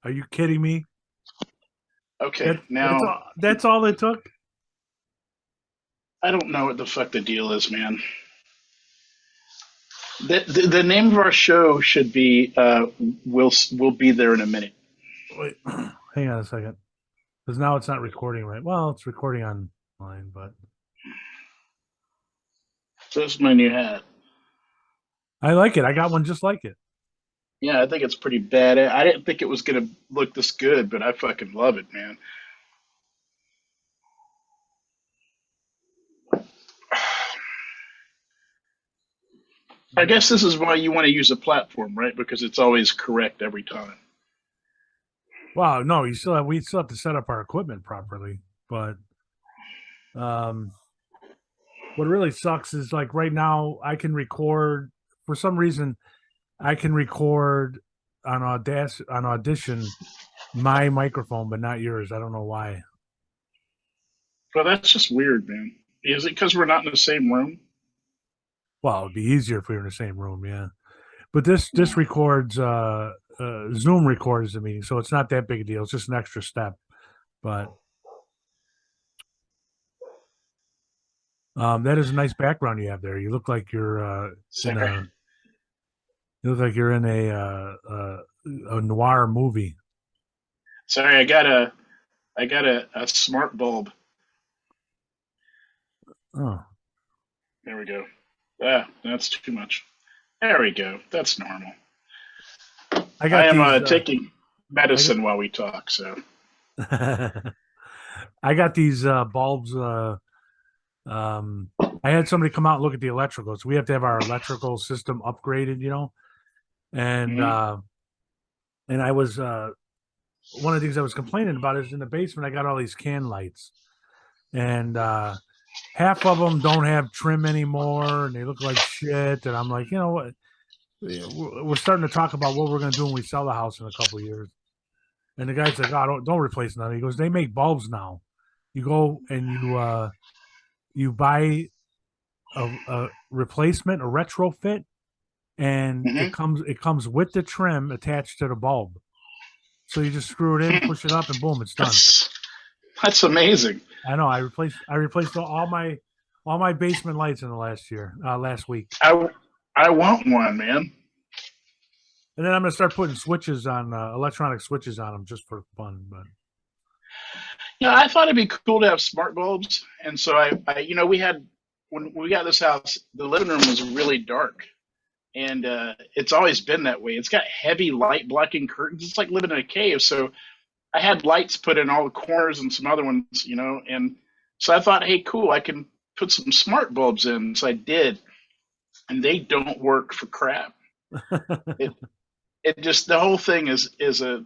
Are you kidding me? Okay, now That's all it took. I don't know what the fuck the deal is, man. The name of our show should be "We'll be there in a minute." Wait, hang on a second, because now it's not recording right. Well, it's recording online, but So this is my new hat. I like it. I got one just like it. Yeah, I think it's pretty bad. I didn't think it was gonna look this good, but I fucking love it, man. I guess this is why you want to use a platform, right? Because it's always correct every time. Wow, no, we still have to set up our equipment properly. But um, what really sucks is like right now I can record for some reason I can record on Audition my microphone, but not yours. I don't know why. But that's just weird, man. Is it because we're not in the same room? Well, it'd be easier if we were in the same room, yeah. But this Yeah. records Zoom records the meeting, so it's not that big a deal. It's just an extra step. But that is a nice background you have there. In Sorry, a you look like you're in a noir movie. sorry. I got a smart bulb. Oh, There we go. Ah, that's too much. There we go. That's normal. I I got am these. taking I got medicine while we talk, so. I got these bulbs. Um, I had somebody come out and look at the electrical. So we have to have our electrical system upgraded, and Mhm. uh, and I was one of the things I was complaining about is in the basement. I got all these can lights, and half of them don't have trim anymore, and they look like shit. And I'm like, you know what? We're starting to talk about what we're going to do when we sell the house in a couple of years. And the guy's like, "Oh, don't replace none." He goes, "They make bulbs now. You go and you buy a replacement, a retrofit, and Mhm. it comes with the trim attached to the bulb. So you just screw it in, push it up, and boom, it's done." That's that's amazing. I know. I replaced all my basement lights in the last week, I I want one, man. and then I'm gonna start putting switches on electronic switches on them just for fun. But Yeah, I thought it'd be cool to have smart bulbs, and so we had when we got this house, the living room was really dark, and it's always been that way. It's got heavy light blocking curtains. It's like living in a cave. So I had lights put in all the corners and some other ones, and so I thought, hey, cool, I can put some smart bulbs in. So I did, and they don't work for crap. It it just the whole thing is a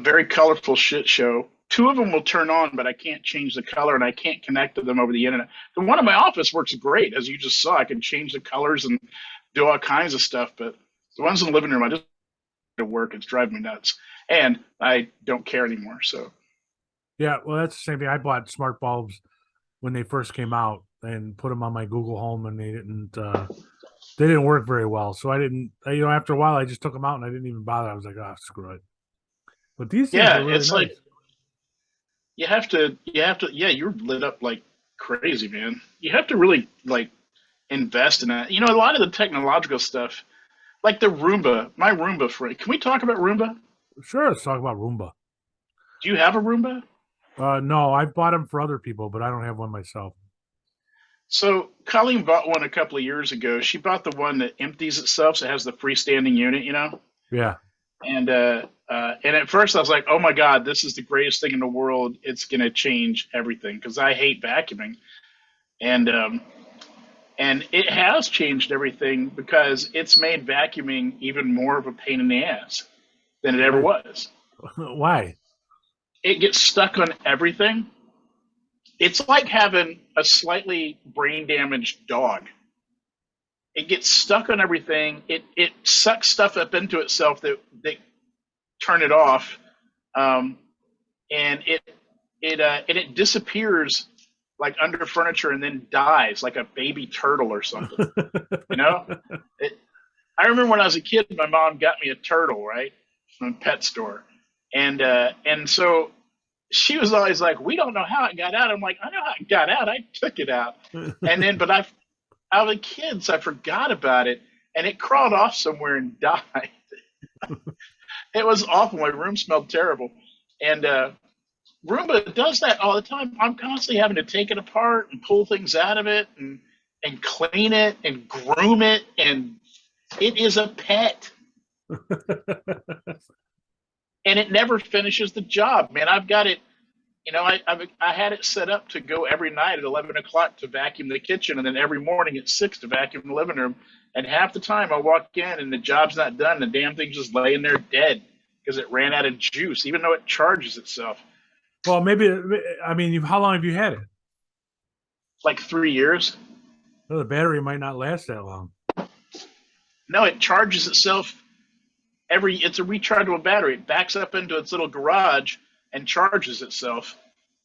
very colorful shit show. Two of them will turn on, but I can't change the color and I can't connect to them over the internet. The one in my office works great, as you just saw. I can change the colors and do all kinds of stuff, but the ones in the living room, I just to work. It's driving me nuts, and I don't care anymore. So yeah, well, that's the same thing. I bought smart bulbs when they first came out and put them on my Google Home, and they didn't work very well. So I didn't, after a while, I just took them out and I didn't even bother. I was like, oh, screw it. But these things yeah, are really it's like nice. yeah, you're lit up like crazy, man. You have to really like invest in that. A lot of the technological stuff, like the Roomba, my Roomba friend. Can we talk about Roomba? Sure, let's talk about Roomba. Do you have a Roomba? No, I've bought them for other people, but I don't have one myself. So Colleen bought one a couple of years ago. She bought the one that empties itself, so it has the freestanding unit. Yeah. And at first I was like, oh my god, this is the greatest thing in the world. It's gonna change everything because I hate vacuuming, and it has changed everything because it's made vacuuming even more of a pain in the ass than it ever Why? was. Why? It gets stuck on everything. It's like having a slightly brain damaged dog. It gets stuck on everything. It sucks stuff up into itself that turn it off, um, and it disappears like under furniture and then dies like a baby turtle or something. You know, it, I remember when I was a kid, my mom got me a turtle, right? from a pet store, and so she was always like, "We don't know how it got out." I'm like, "I know how it got out. I took it out." And then, but out of the kids, I forgot about it, and it crawled off somewhere and died. It was awful. My room smelled terrible, and Roomba does that all the time. I'm constantly having to take it apart and pull things out of it and clean it and groom it, and it is a pet, and it never finishes the job. Man, I've got it. I had it set up to go every night at 11 o'clock to vacuum the kitchen, and then every morning at 6 to vacuum the living room. And half the time I walk in and the job's not done. The damn thing's just laying there dead because it ran out of juice, even though it charges itself. Well, maybe. I mean, how long have you had it? Like 3 years. Well, the battery might not last that long. No, it charges itself it's a rechargeable battery. It backs up into its little garage and charges itself.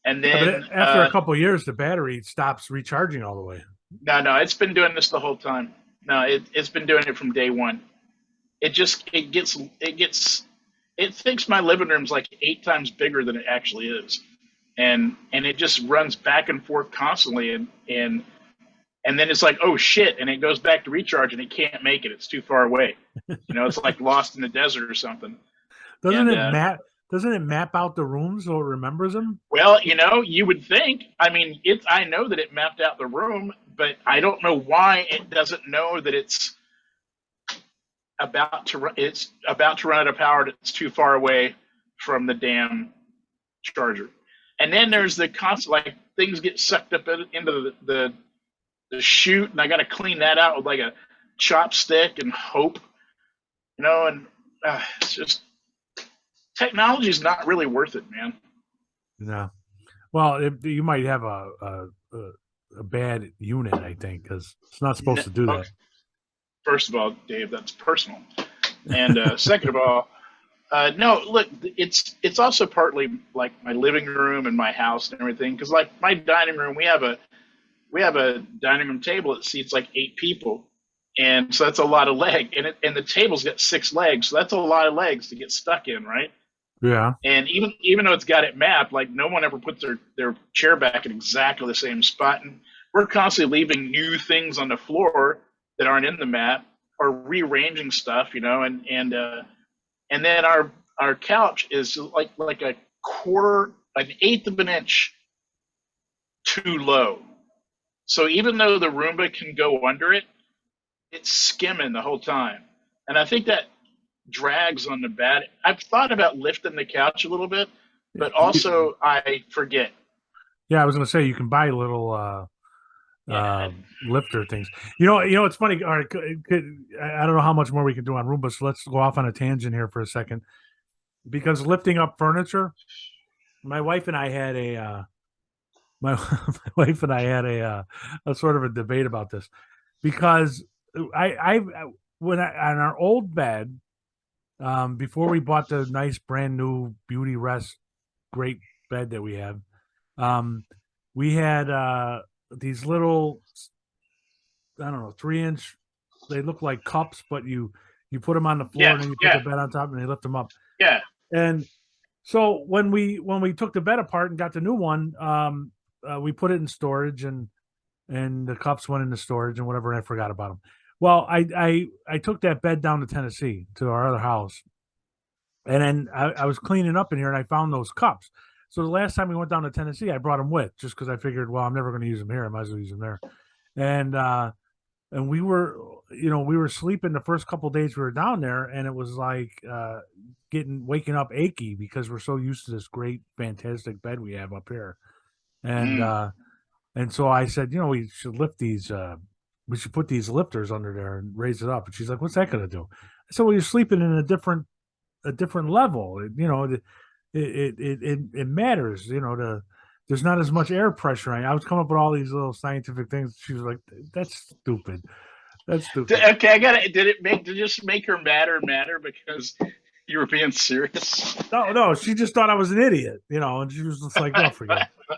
And Yeah, then but after a couple of years, the battery stops recharging all the way. no, it's been doing this the whole time. No, it's been doing it from day one. It thinks my living room's like 8 times bigger than it actually is, and it just runs back and forth constantly, and then it's like, oh shit, and it goes back to recharge and it can't make it. It's too far away. It's like lost in the desert or something. Doesn't it map? Doesn't it map out the rooms so it remembers them? Well, you would think. I mean, I know that it mapped out the room, but I don't know why it doesn't know that it's about to run out of power. It's too far away from the damn charger. And then there's the constant, like, things get sucked up into the chute, and I got to clean that out with like a chopstick and hope, and it's just, technology's not really worth it, man. No. Well, you might have a bad unit, I think, because it's not supposed to do that. First of all, Dave, that's personal. And second of all, no, look, it's also partly like my living room and my house and everything. Because like my dining room, we have a dining room table that seats like 8 people, and so that's a lot of leg. And the table's got 6 legs, so that's a lot of legs to get stuck in, right? Yeah. And even though it's got it mapped, like no one ever puts their chair back in exactly the same spot, and we're constantly leaving new things on the floor that aren't in the map, or rearranging stuff, and then our couch is like an eighth of an inch too low. So even though the Roomba can go under it, it's skimming the whole time. And I think that drags on the bed. I've thought about lifting the couch a little bit, but also I forget. Yeah, I was going to say you can buy little lifter things. It's funny. All right, I don't know how much more we can do on Roomba, so let's go off on a tangent here for a second. Because lifting up furniture, my wife and I had a my wife and I had a sort of a debate about this, because I when on our old bed, before we bought the nice brand new Beauty Rest great bed that we have, we had these little, I don't know, 3-inch. They look like cups, but you put them on the floor, and then you put the bed on top, and they lift them up. Yeah. And so when we took the bed apart and got the new one, we put it in storage, and the cups went into storage and whatever, and I forgot about them. Well, I took that bed down to Tennessee to our other house, and then I was cleaning up in here, and I found those cups. So the last time we went down to Tennessee, I brought them with, just because I figured, well, I'm never going to use them here. I might as well use them there. And we were sleeping the first couple of days we were down there, and it was like waking up achy because we're so used to this great, fantastic bed we have up here. And so I said, we should lift these. We should put these lifters under there and raise it up. And she's like, "What's that going to do?" I said, "Well, you're sleeping in a different level. It matters. There's not as much air pressure." I was coming up with all these little scientific things. She was like, "That's stupid. That's stupid." Okay, I got it. Did it just make her madder and madder because you were being serious? No, she just thought I was an idiot, and she was just like, "Oh, forget it."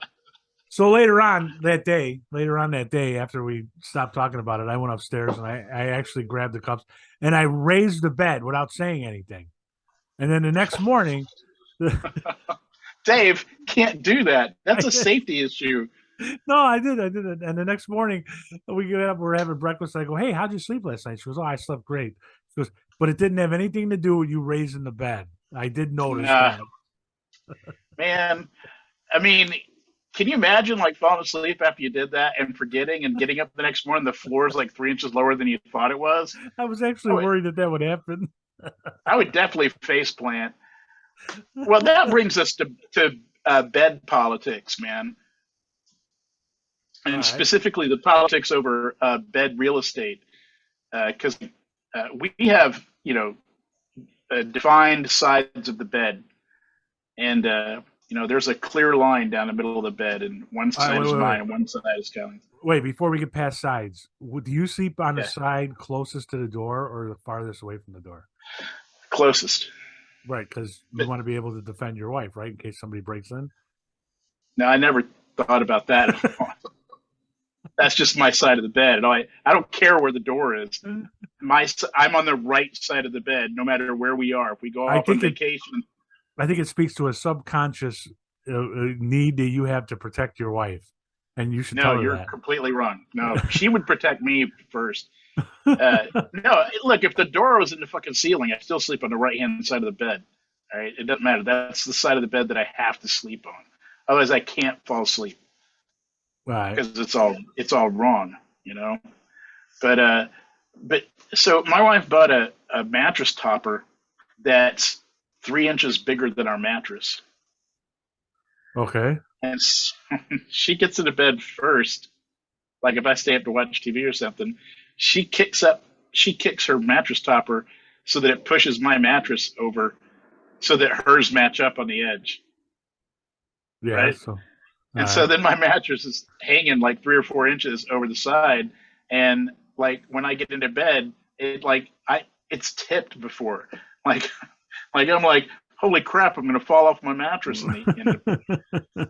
So later on that day, after we stopped talking about it, I went upstairs and I actually grabbed the cups and I raised the bed without saying anything. And then the next morning, Dave, can't do that. I That's a did. safety issue. No, I did. I did it. And the next morning, we get up, we're having breakfast. I go, "Hey, how'd you sleep last night?" She goes, "Oh, I slept great." She goes, "But it didn't have anything to do with you raising the bed." I did notice Nah, that. man. I mean, can you imagine like falling asleep after you did that and forgetting and getting up the next morning, the floor is like 3 inches lower than you thought it was? I was actually I would, worried that that would happen. I would definitely face plant. Well, that brings us to bed politics, man, All and right. specifically the politics over bed real estate, because we have defined sides of the bed, and there's a clear line down the middle of the bed, and one All right. side Wait, is wait, mine wait. and one side is Kelly's. Wait, before we get past sides, do you sleep on the Yeah, side closest to the door or the farthest away from the door? closest. Right, because you But want to be able to defend your wife, right, in case somebody breaks in. no, I never thought about that at all. That's just my side of the bed, and I don't care where the door is. I'm on the right side of the bed, no matter where we are. If we go I off on think it. vacation, I think it speaks to a subconscious need that you have to protect your wife, and you should no, tell her you're that. completely wrong. No, she would protect me first. No, look, if the door was in the fucking ceiling, I still sleep on the right hand side of the bed. All right, it doesn't matter. That's the side of the bed that I have to sleep on. Otherwise, I can't fall asleep Right. because it's all wrong, you know. But but so my wife bought a mattress topper that's 3 inches bigger than our mattress, Okay. and she gets into bed first. Like if I stay up to watch TV or something, she kicks up, she kicks her mattress topper so that it pushes my mattress over, so that hers match up on the edge, Yeah. right? So. All And so right. then my mattress is hanging like 3 or 4 inches over the side, and like when I get into bed, it's tipped before, like I'm like, holy crap, I'm gonna fall off my mattress in the end.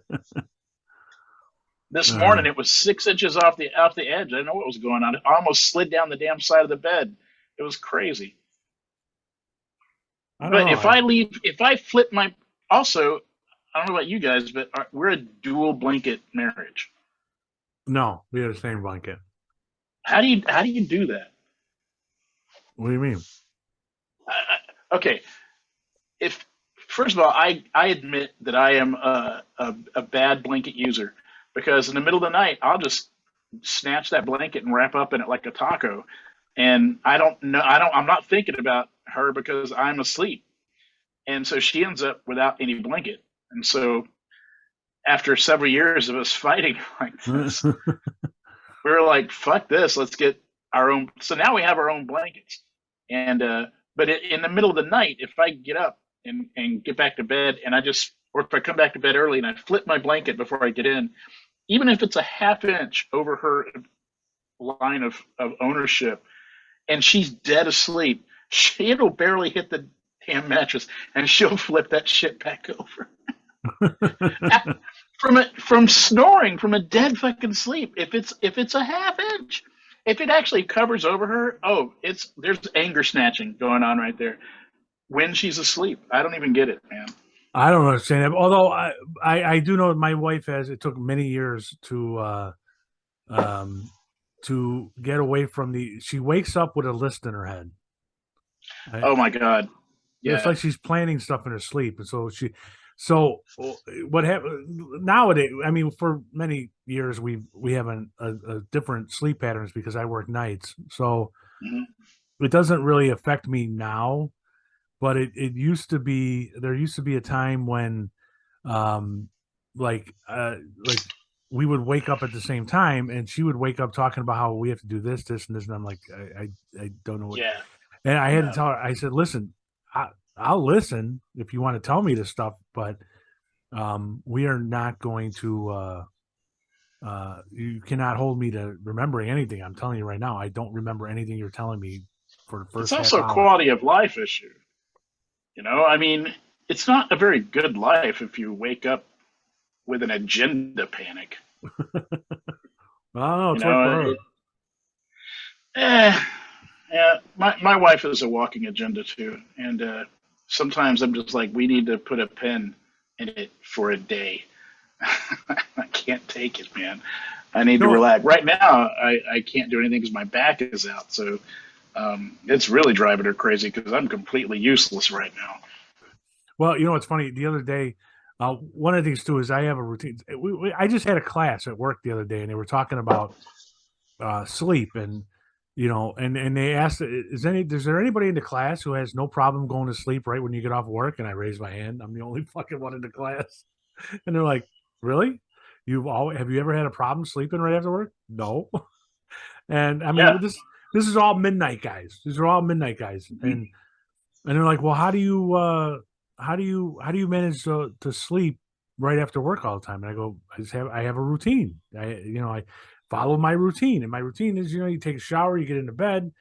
This morning it was 6 inches off the edge. I didn't know what was going on. It almost slid down the damn side of the bed. It was crazy. I don't But know. if I flip my, also, I don't know about you guys, but we're a dual blanket marriage. No, we have the same blanket. How do you do that? What do you mean? Okay, if first of all, I admit that I am a bad blanket user, because in the middle of the night I'll just snatch that blanket and wrap up in it like a taco, and I don't know, I'm not thinking about her because I'm asleep, and so she ends up without any blanket, and so after several years of us fighting like this, we were like, "Fuck this, let's get our own." So now we have our own blankets, and but in the middle of the night, if I get up and get back to bed, and or if I come back to bed early and I flip my blanket before I get in, even if it's a half inch over her line of ownership, and she's dead asleep, it'll barely hit the damn mattress, and she'll flip that shit back over from snoring from a dead fucking sleep. If it's a half inch, if it actually covers over her, oh, there's anger snatching going on right there when she's asleep. I don't even get it, man. I don't understand that. Although I do know my wife has. It took many years um, to get away from the. She wakes up with a list in her head. I, Oh my god, it's yeah. like she's planning stuff in her sleep, and so what happened nowadays? I mean, for many years we have a different sleep patterns because I work nights, so Mhm. it doesn't really affect me now. But it used to be. There used to be a time when, um, like like we would wake up at the same time, and she would wake up talking about how we have to do this, and this, and I'm like, I don't know what. Yeah, And I had to no. tell her. I said, listen, I'll listen if you want to tell me this stuff, but we are not going to. You cannot hold me to remembering anything. I'm telling you right now, I don't remember anything you're telling me for the It's first half also a hour. quality of life issue. I mean, it's not a very good life if you wake up with an agenda panic. Oh, You it's worked for know, her. eh, yeah. My wife is a walking agenda too, and sometimes I'm just like, we need to put a pin in it for a day. I can't take it, man. I need to No, relax. Right now, I can't do anything because my back is out. So it's really driving her crazy because I'm completely useless right now. well, it's funny. The other day, one of the things too is I have a routine. I just had a class at work the other day, and they were talking about sleep, and and they asked, is there anybody in the class who has no problem going to sleep right when you get off work? And I raised my hand. I'm the only fucking one in the class, and they're like, really? Have you ever had a problem sleeping right after work? No. And I mean, Yeah. this is all midnight guys. These are all midnight guys, Mhm. and they're like, well, how do you manage to sleep right after work all the time? And I go, I have a routine. I follow my routine, and my routine is, you take a shower, you get into bed,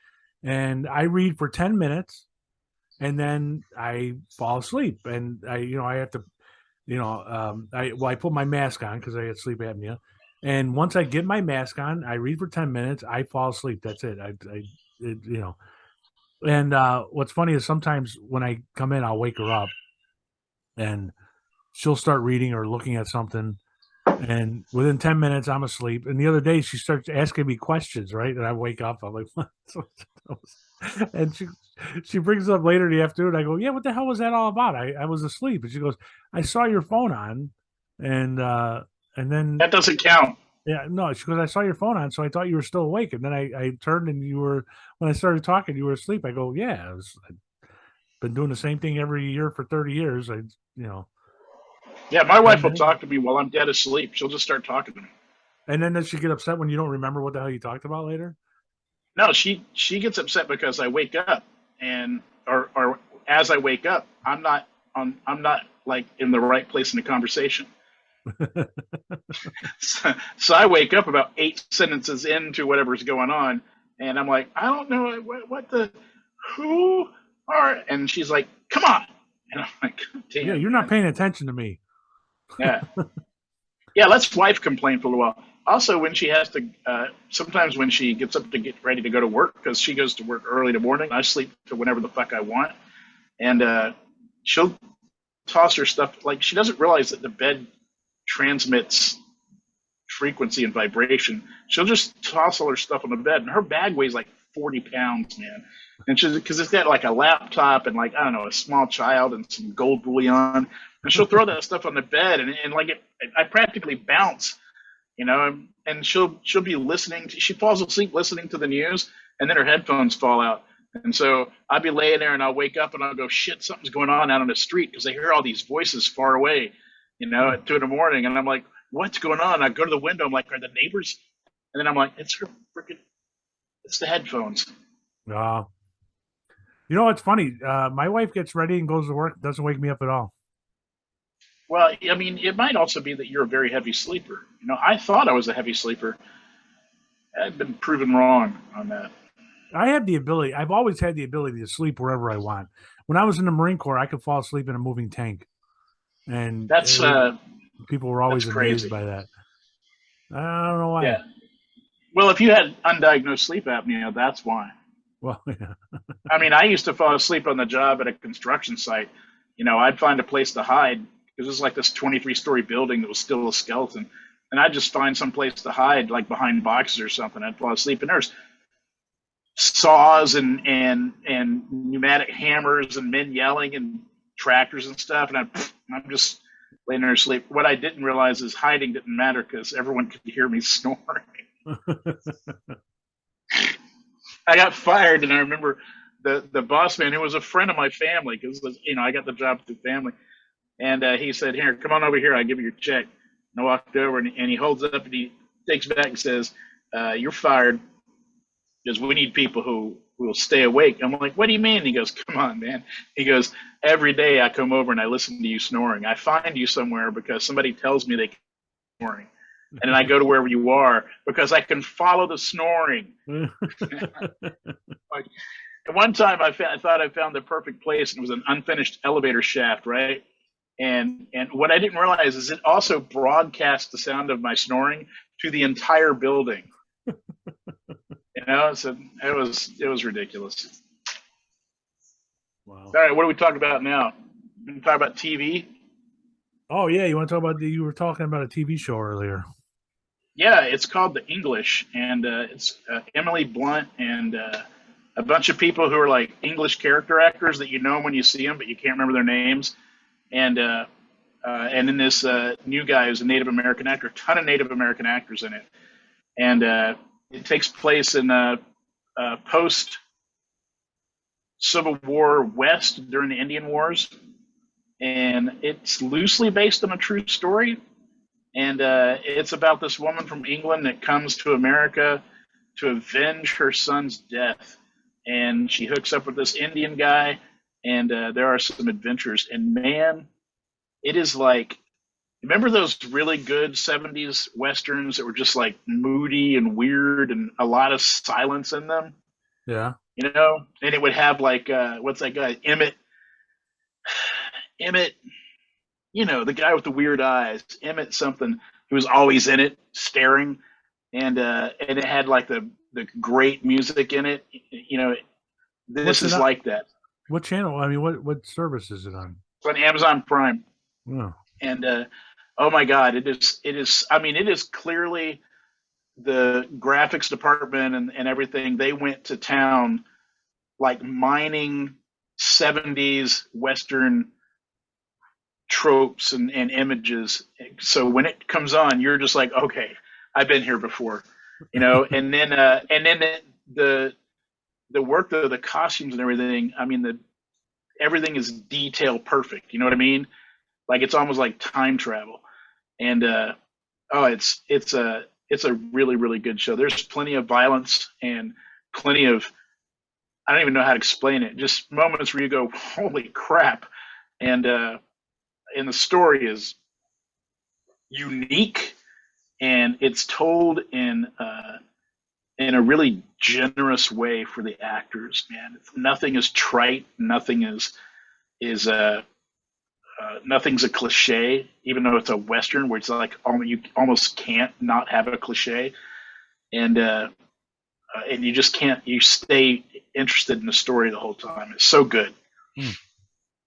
and I read for 10 minutes, and then I fall asleep, and I have to, I put my mask on because I get sleep apnea. And once I get my mask on, I read for 10 minutes. I fall asleep. That's it. It, you know, and what's funny is sometimes when I come in, I'll wake her up and she'll start reading or looking at something. And within 10 minutes, I'm asleep. And the other day, she starts asking me questions, right? And I wake up. I'm like, what? And she brings it up later in the afternoon. I go, yeah, what the hell was that all about? I was asleep. And she goes, I saw your phone on. And then That doesn't count. yeah, no, she goes, I saw your phone on, so I thought you were still awake. And then I turned and when I started talking, you were asleep. I go, yeah, I've been doing the same thing every year for 30 years. You know, Yeah, my 10 wife will minutes. talk to me while I'm dead asleep. She'll just start talking to me. And then does she get upset when you don't remember what the hell you talked about later? No, she gets upset because I wake up and or as I wake up, I'm not like in the right place in the conversation. So I wake up about 8 sentences into whatever's going on, and I'm like, I don't know what the who are, and she's like, come on, and I'm like, Yeah, damn you're not man, paying attention to me. yeah, yeah. Let's wife complain for a little while. Also, when she has to, sometimes when she gets up to get ready to go to work, because she goes to work early in the morning, I sleep to whenever the fuck I want, and she'll toss her stuff. Like she doesn't realize that the bed transmits frequency and vibration. She'll just toss all her stuff on the bed, and her bag weighs like 40 pounds, man. And she's because it's got like a laptop and like I don't know a small child and some gold bullion, and she'll throw that stuff on the bed, and like I practically bounce, and she'll be listening. She falls asleep listening to the news, and then her headphones fall out. And so I'll be laying there and I'll wake up and I'll go, shit, something's going on out on the street because I hear all these voices far away, at 2 in the morning. And I'm like, what's going on? I go to the window. I'm like, are the neighbors? And then I'm like, it's her freaking, it's the headphones. Uh, what's funny? My wife gets ready and goes to work, doesn't wake me up at all. Well, I mean, it might also be that you're a very heavy sleeper. I thought I was a heavy sleeper. I've been proven wrong on that. I've always had the ability to sleep wherever I want. When I was in the Marine Corps, I could fall asleep in a moving tank. And That's people were that's always amazed crazy. by that. I don't know why. Yeah. Well, if you had undiagnosed sleep apnea, that's why. Well, yeah. I mean, I used to fall asleep on the job at a construction site. I'd find a place to hide because it was like this 23-story building that was still a skeleton. And I'd just find some place to hide, like behind boxes or something. I'd fall asleep, and there's saws and pneumatic hammers and men yelling and tractors and stuff. And I'm just laying there asleep. What I didn't realize is hiding didn't matter because everyone could hear me snoring. I got fired, and I remember the boss man who was a friend of my family because I got the job through family, and he said, "Here, come on over here. I'll give you your check." And I walked over, and he holds it up, and he takes it back and says, "You're fired because we need people who will stay awake." I'm like, "What do you mean?" He goes, "Come on, man." He goes, "Every day I come over and I listen to you snoring. I find you somewhere because somebody tells me they can snoring, and then I go to wherever you are because I can follow the snoring." Like, at one time, I thought I found the perfect place, and it was an unfinished elevator shaft, right? And what I didn't realize is it also broadcast the sound of my snoring to the entire building. So it was ridiculous. Wow. All right, what are we talking about now? We talk about TV. Oh yeah, you want to talk about you were talking about a TV show earlier. Yeah, it's called The English, and it's Emily Blunt and a bunch of people who are like English character actors that you know when you see them, but you can't remember their names. And then this new guy who's a Native American actor, a ton of Native American actors in it, and it takes place in post Civil War West during the Indian Wars, and it's loosely based on a true story. And it's about this woman from England that comes to America to avenge her son's death, and she hooks up with this Indian guy, and there are some adventures. And man, it is like, remember those really good '70s westerns that were just like moody and weird and a lot of silence in them, Yeah. you know? And it would have like what's that guy, Emmett, you know, the guy with the weird eyes, Emmett something, who was always in it, staring, and it had like the great music in it. You know, this What's it is on? like that. What channel? I mean, what service is it on? It's on Amazon Prime, Oh, and oh my God, it is. I mean, it is clearly the graphics department and everything. They went to town like mining '70s Western tropes and images. So when it comes on, you're just like, okay, I've been here before, you know. And then the work, the costumes and everything. I mean, the everything is detail perfect. You know what I mean? Like it's almost like time travel. And oh, it's a really really good show. There's plenty of violence and plenty of, I don't even know how to explain it. Just moments where you go, holy crap, and and the story is unique, and it's told in a really generous way for the actors. Man, nothing is trite. Nothing's a cliche, even though it's a western where it's like you almost can't not have a cliche, and and you just can't. You stay interested in the story the whole time. It's so good.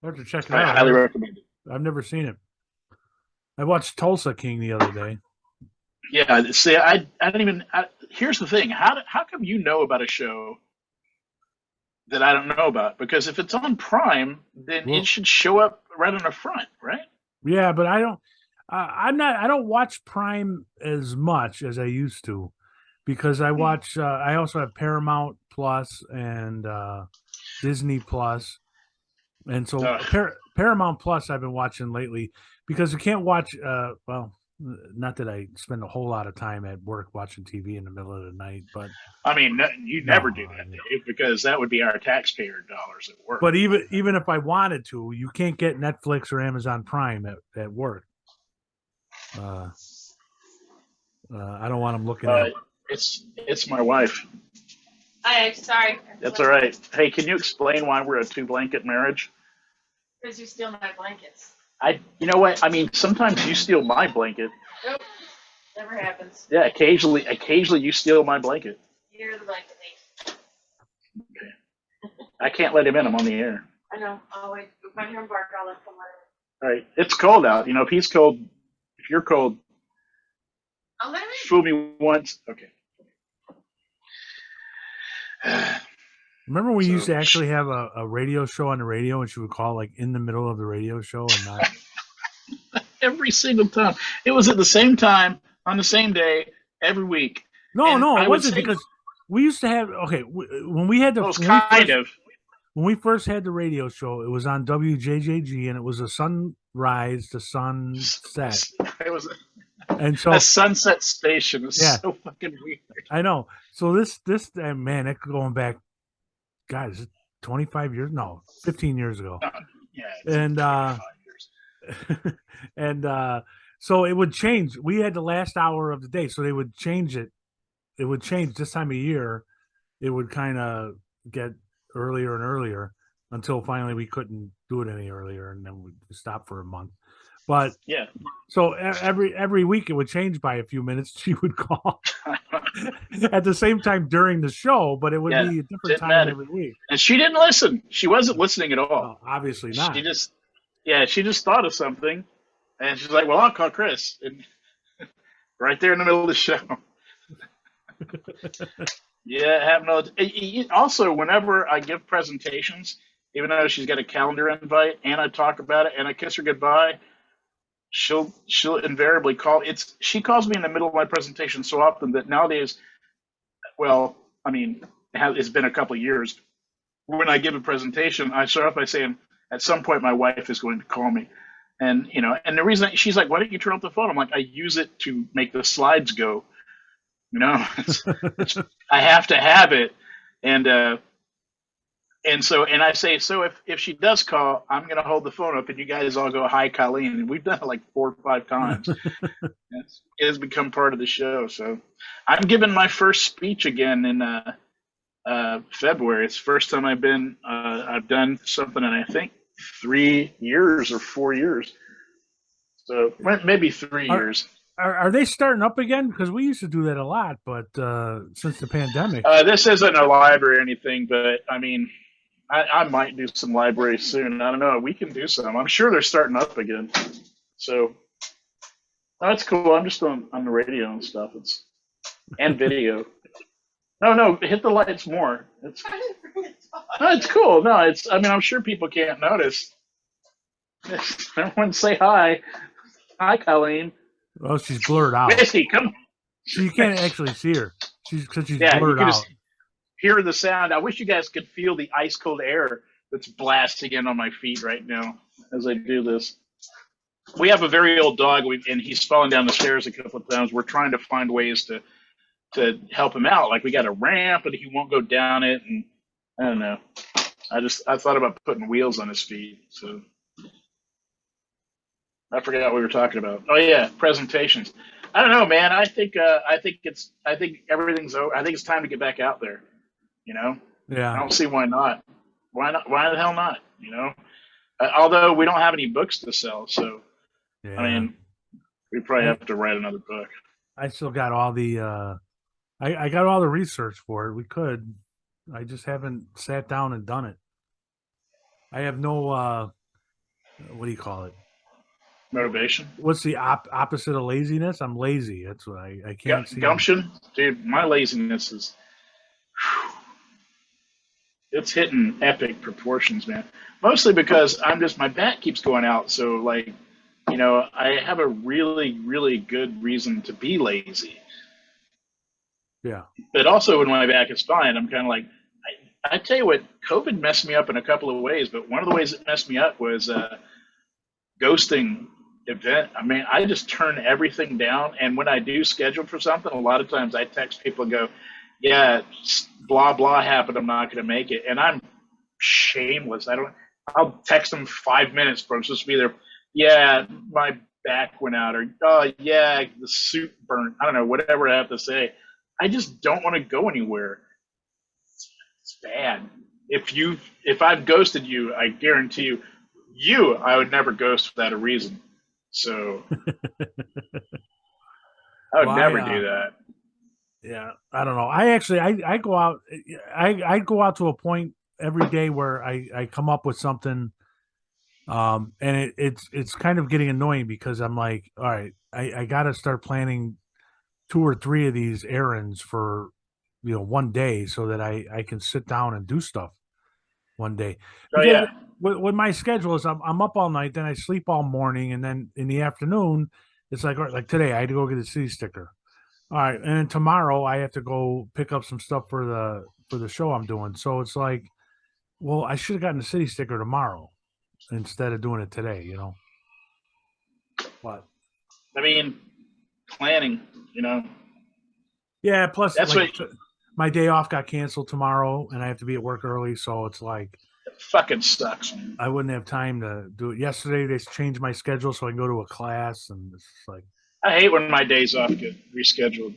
I have to check it I out. highly recommend it. I've never seen it. I watched Tulsa King the other day. Yeah, see, I don't even. Here's the thing: how come you know about a show that I don't know about? Because if it's on Prime, then it Well, should show up right on the front, right? yeah, but I don't. I'm not. I don't watch Prime as much as I used to because I Hmm. watch. I also have Paramount Plus and Disney Plus, and so Ugh. Paramount Plus I've been watching lately because you can't watch. Well, not that I spend a whole lot of time at work watching TV in the middle of the night, but I mean, you never no. do that, Dave, because that would be our taxpayer dollars at work. But even if I wanted to, you can't get Netflix or Amazon Prime at work. Uh, I don't want them looking Uh, at. it's my wife. I sorry. That's all right. Hey, can you explain why we're a two blanket marriage? Because you steal my blankets. You know what? I mean, sometimes you steal my blanket. Nope. Never happens. Yeah, occasionally you steal my blanket. You're the blanket thief. I can't let him in. I'm on the air. I know. I'll wait. If I hear him bark, I'll let him All right. It's cold out. You know, if he's cold, if you're cold, I'll let him in. fool me once. Okay. Remember we used So to actually have a radio show on the radio, and she would call like in the middle of the radio show and not. every single time, it was at the same time on the same day every week. No, And no, I it would wasn't say, because we used to have. Okay, when we had the well, it's kind of. when we first had the radio show, it was on WJJG, and it was a sunrise to sunset, It was and so a sunset station. It was yeah, so fucking weird. I know. So this man, that going back, God, is it 25 years? No, 15 years ago. Yeah, it's And 25 years. and so it would change. We had the last hour of the day, so they would change it. It would change this time of year. It would kind of get earlier and earlier until finally we couldn't do it any earlier, and then we stopped for a month. But Yeah. so every week it would change by a few minutes. She would call at the same time during the show, but it would Yeah. be a different Didn't time matter. every week. And she didn't listen. She wasn't listening at all. Well, obviously She not. she just thought of something, and she's like, "Well, I'll call Chris." And right there in the middle of the show. Yeah, it happened all the Also, whenever I give presentations, even though she's got a calendar invite, and I talk about it, and I kiss her goodbye, she'll invariably call. She calls me in the middle of my presentation so often that nowadays, well, I mean, it's been a couple of years. When I give a presentation, I start off by saying, "At some point, my wife is going to call me," and and the reason she's like, "Why don't you turn off the phone?" I'm like, "I use it to make the slides go." I have to have it, and I say, so if she does call, I'm gonna hold the phone up, and you guys all go, "Hi, Colleen," and we've done it like 4 or 5 times. It has become part of the show. So I'm giving my first speech again in February. It's the first time I've done something in I think 3 years or 4 years. So maybe 3 years. Are they starting up again? Because we used to do that a lot, but since the pandemic, this isn't a library or anything, but I mean, I might do some library soon. I don't know. We can do some. I'm sure they're starting up again. So that's cool. I'm just on the radio and stuff. And video. No, hit the lights more. It's cool. No, I mean, I'm sure people can't notice. Everyone say hi. Hi, Colleen. well, she's blurred out. Missy, come. So you can't actually see her. She's blurred you can out. just hear the sound. I wish you guys could feel the ice cold air that's blasting in on my feet right now as I do this. We have a very old dog, and he's fallen down the stairs a couple of times. We're trying to find ways to help him out. Like, we got a ramp, and he won't go down it, and I don't know. I thought about putting wheels on his feet. So I forgot what we were talking about. Oh yeah, presentations. I don't know, man. I think everything's over. I think it's time to get back out there. Yeah. I don't see why not. Why not? Why the hell not? Although we don't have any books to sell, so Yeah. I mean, we probably have to write another book. I still got all the I got all the research for it. We could. I just haven't sat down and done it. I have no what do you call it? Motivation. What's the opposite of laziness? I'm lazy. That's what I can't see. Gumption, dude. My laziness is it's hitting epic proportions, man. Mostly because my back keeps going out. So like, I have a really, really good reason to be lazy. Yeah. But also when my back is fine, I'm kind of like, I tell you what, COVID messed me up in a couple of ways. But one of the ways it messed me up was ghosting event. I mean, I just turn everything down. And when I do schedule for something, a lot of times I text people and go, yeah, blah, blah happened. I'm not going to make it. And I'm shameless. I'll text them 5 minutes before I'm supposed to be there. Yeah, my back went out, or, oh yeah, the suit burnt. I don't know, whatever I have to say. I just don't want to go anywhere. It's bad. If I've ghosted you, I guarantee you, I would never ghost without a reason. So I would never do that. Yeah, I don't know. I actually, I go out. I go out to a point every day where I come up with something, and it's kind of getting annoying because I'm like, all right, I got to start planning 2 or 3 of these errands for one day so that I can sit down and do stuff one day. Oh yeah. With my schedule is I'm up all night, then I sleep all morning, and then in the afternoon it's like, all right, like today I had to go get a city sticker. All right, and then tomorrow I have to go pick up some stuff for the show I'm doing. So it's like, well, I should have gotten a city sticker tomorrow instead of doing it today, What? I mean, planning, Yeah, plus that's like, my day off got canceled tomorrow, and I have to be at work early, so it's like it fucking sucks, man. I wouldn't have time to do it. Yesterday they changed my schedule so I can go to a class, and it's like I hate when my days off get rescheduled.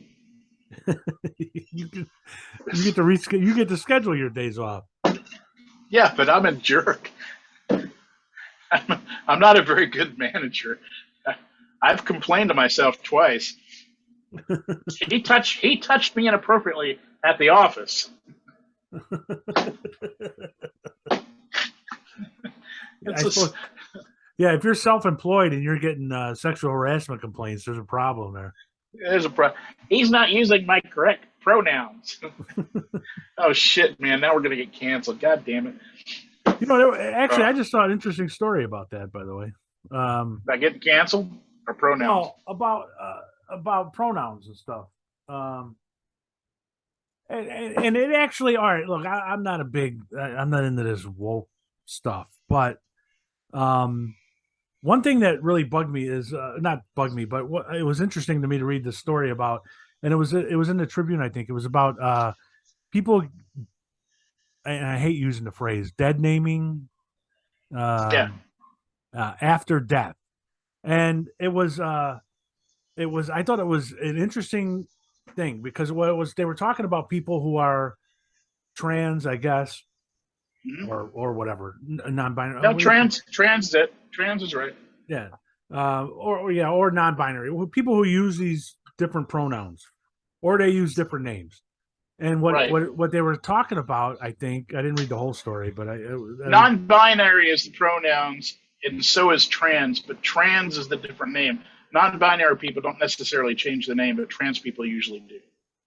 you get to reschedule. You get to schedule your days off. Yeah, but I'm a jerk. I'm I'm not a very good manager. I've complained to myself twice. He touched me inappropriately at the office. I suppose. Yeah, if you're self-employed and you're getting sexual harassment complaints, there's a problem there. There's a He's not using my correct pronouns. Oh shit, man! Now we're gonna get canceled. God damn it! Actually, I just saw an interesting story about that. By the way, about getting canceled or pronouns? no, about pronouns and stuff. And it actually, all right. Look, I'm not I'm not into this woke stuff, but one thing that really bugged me is not bugged me, but it was interesting to me to read the story about, and it was in the Tribune. I think it was about people. And I hate using the phrase dead naming after death, and it was I thought it was an interesting thing because what it was they were talking about people who are trans, I guess, or whatever, non-binary. No, trans is right. Yeah, or non-binary people who use these different pronouns, or they use different names. And what they were talking about, I think I didn't read the whole story, but non-binary is the pronouns, and so is trans. But trans is the different name. Non-binary people don't necessarily change the name, but trans people usually do.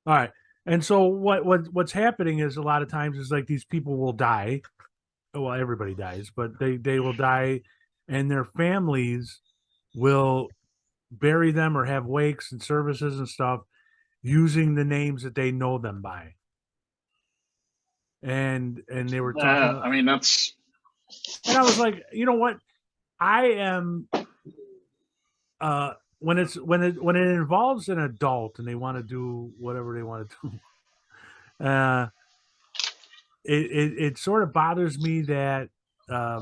All right. And so what's happening is a lot of times is like these people will die. Well, everybody dies, but they will die, and their families will bury them or have wakes and services and stuff using the names that they know them by. And they were talking. I mean, that's. And I was like, you know what? I am. When it involves an adult and they want to do whatever they want to do, it sort of bothers me that. I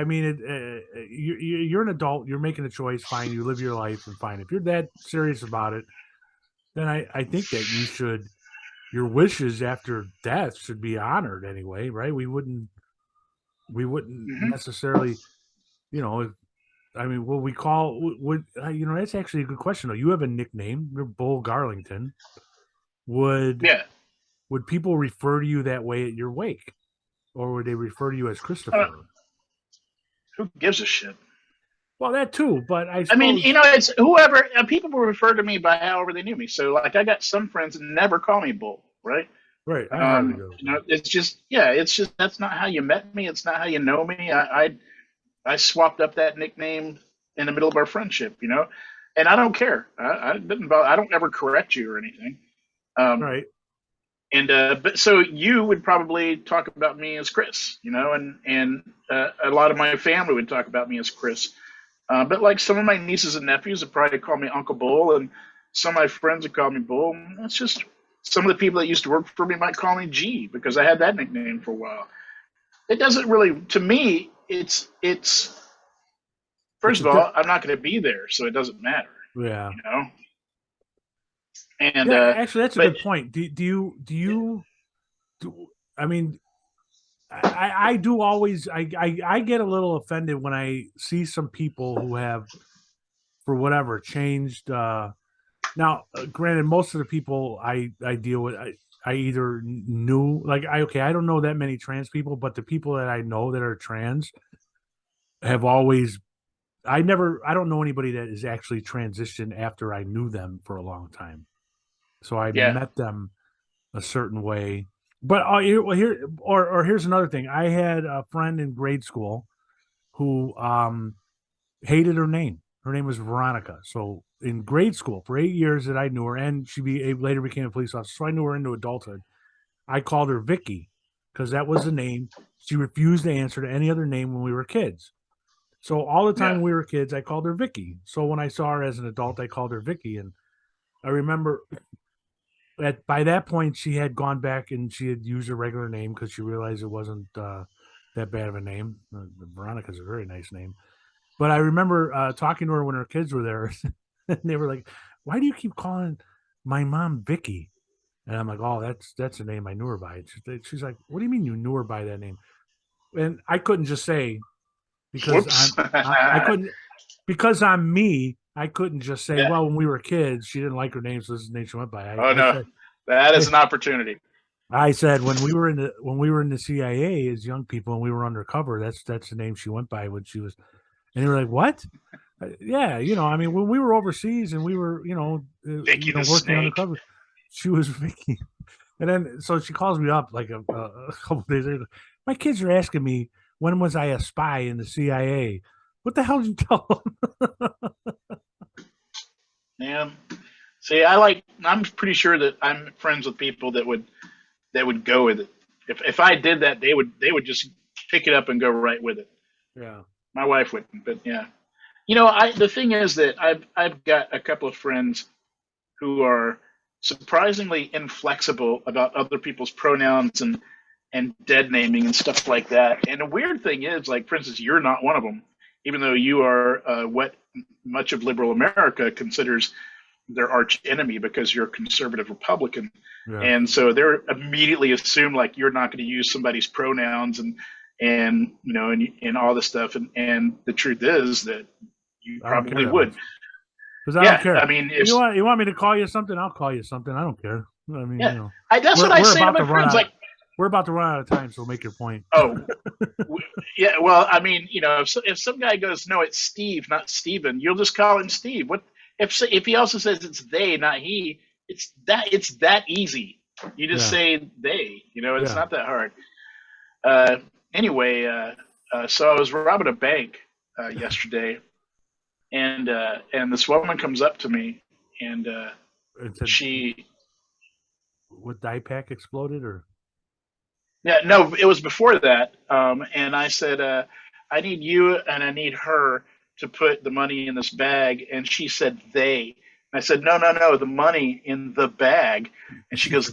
mean, you're an adult. You're making a choice. Fine, you live your life, and fine. If you're that serious about it, then I think that you should. Your wishes after death should be honored anyway, right? We wouldn't necessarily, I mean, what we call would that's actually a good question though. You have a nickname, you're Bull Garlington. Would people refer to you that way at your wake, or would they refer to you as Christopher? Who gives a shit? Well, that too, but I mean, it's whoever. People will refer to me by however they knew me. So, like, I got some friends that never call me Bull, right? Right. It's just that's not how you met me. It's not how you know me. I swapped up that nickname in the middle of our friendship, and I don't care. I don't ever correct you or anything. Right. And but so you would probably talk about me as Chris, and a lot of my family would talk about me as Chris. But like some of my nieces and nephews would probably call me Uncle Bull, and some of my friends would call me Bull. That's just some of the people that used to work for me might call me G because I had that nickname for a while. It doesn't really, to me, it's first of all, I'm not going to be there, so it doesn't matter. Yeah. And actually, that's a good point. Do you? I mean, I do always. I get a little offended when I see some people who have, for whatever, changed. Now, granted, most of the people I deal with, I either knew, like, I don't know that many trans people, but the people that I know that are trans have always. I don't know anybody that is actually transitioned after I knew them for a long time. So I met them a certain way. But here's another thing. I had a friend in grade school who hated her name. Her name was Veronica. So in grade school, for 8 years that I knew her, and later became a police officer, so I knew her into adulthood. I called her Vicky because that was the name. She refused to answer to any other name when we were kids. So all the time when we were kids, I called her Vicky. So when I saw her as an adult, I called her Vicky. And I remember by that point, she had gone back and she had used her regular name because she realized it wasn't that bad of a name. Veronica's a very nice name. But I remember talking to her when her kids were there, and they were like, "Why do you keep calling my mom Vicky?" And I'm like, "Oh, that's the name I knew her by." She's like, "What do you mean you knew her by that name?" And I couldn't just say, because Whoops. I couldn't, because I'm me. I couldn't just say, Yeah. well, when we were kids, she didn't like her name, so this is the name she went by. Oh no, that is an opportunity. I said when we were in the CIA as young people and we were undercover, that's the name she went by when she was. And they were like, "What?" Yeah, I mean, when we were overseas and we were, Vicky the working Snake. undercover, she was Vicky. And then so she calls me up like a couple days later. My kids are asking me when was I a spy in the CIA? What the hell did you tell them? Yeah. See, I'm pretty sure that I'm friends with people that would go with it. If I did that, they would just pick it up and go right with it. Yeah. My wife wouldn't, but yeah. The thing is that I've got a couple of friends who are surprisingly inflexible about other people's pronouns and dead naming and stuff like that. And the weird thing is, like, for instance, you're not one of them, even though you are what much of liberal America considers their arch enemy because you're a conservative Republican. Yeah. And so they're immediately assume like you're not going to use somebody's pronouns and all this stuff. And the truth is that you probably would. Because I don't care. I mean, if you want me to call you something, I'll call you something. I don't care. I mean, yeah, that's what I say to my friends. Like, we're about to run out of time, so make your point. Oh, yeah. Well, I mean, if some guy goes, no, it's Steve, not Steven, you'll just call him Steve. What if he also says it's they, not he? It's that easy. You just say they. It's not that hard. Anyway, so I was robbing a bank yesterday, and this woman comes up to me, and she. What dye pack exploded or? Yeah, no, it was before that. And I said, I need you and I need her to put the money in this bag. And she said, they. And I said, no, the money in the bag. And she goes,